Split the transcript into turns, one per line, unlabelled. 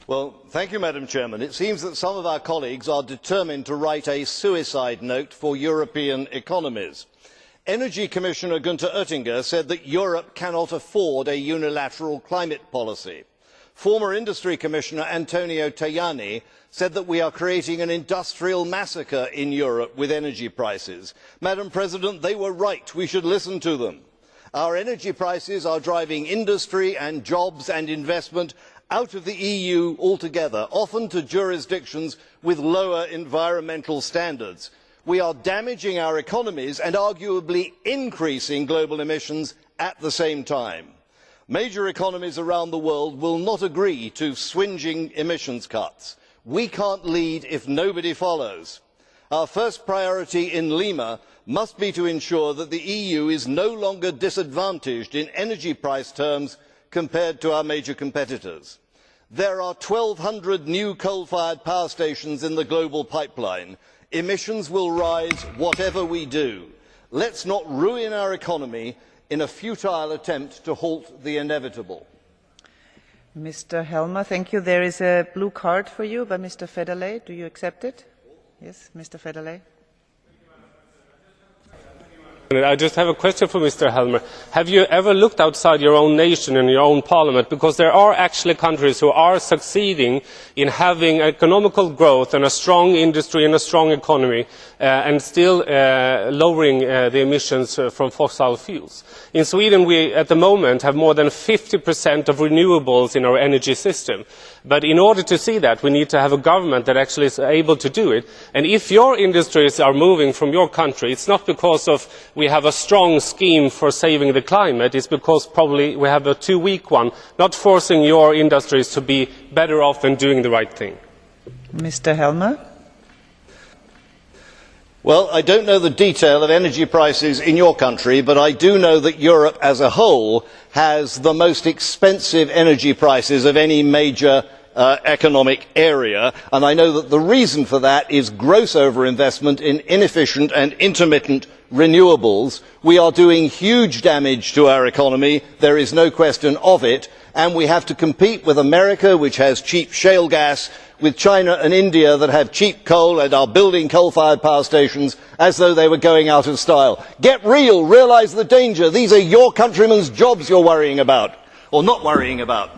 Madam President, it seems that some of our colleagues are determined to write a suicide note for European economies. Energy Commissioner Günther Oettinger said that Europe cannot afford a unilateral climate policy. Former Industry Commissioner Antonio Tajani said that we are creating an industrial massacre in Europe with energy prices. Madam President, they were right. We should listen to them. Our energy prices are driving industry and jobs and investment out of the EU altogether, often to jurisdictions with lower environmental standards. We are damaging our economies and arguably increasing global emissions at the same time. Major economies around the world will not agree to swingeing emissions cuts. We can't lead if nobody follows. Our first priority in Lima must be to ensure that the EU is no longer disadvantaged in energy price terms compared to our major competitors. There are 1,200 new coal-fired power stations in the global pipeline. Emissions will rise whatever we do. Let's not ruin our economy in a futile attempt to halt the inevitable.
Mr. Helmer, thank you. There is a blue card for you by Mr. Federley. Do you accept it? Yes, Mr. Federley.
I just have a question for Mr. Helmer. Have you ever looked outside your own nation and your own parliament? Because there are actually countries who are succeeding in having economical growth and a strong industry and a strong economy and still lowering the emissions from fossil fuels. In Sweden, we at the moment have more than 50% of renewables in our energy system. But in order to see that, we need to have a government that actually is able to do it. And if your industries are moving from your country, it's not because we have a strong scheme for saving the climate, it's because probably we have a too weak one, not forcing your industries to be better off than doing the right thing.
Mr. Helmer?
Well, I don't know the detail of energy prices in your country, but I do know that Europe as a whole has the most expensive energy prices of any major economic area, and I know that the reason for that is gross overinvestment in inefficient and intermittent renewables. We are doing huge damage to our economy, there is no question of it, and we have to compete with America, which has cheap shale gas, with China and India that have cheap coal and are building coal-fired power stations as though they were going out of style. Get real, realise the danger. These are your countrymen's jobs you're worrying about, or not worrying about.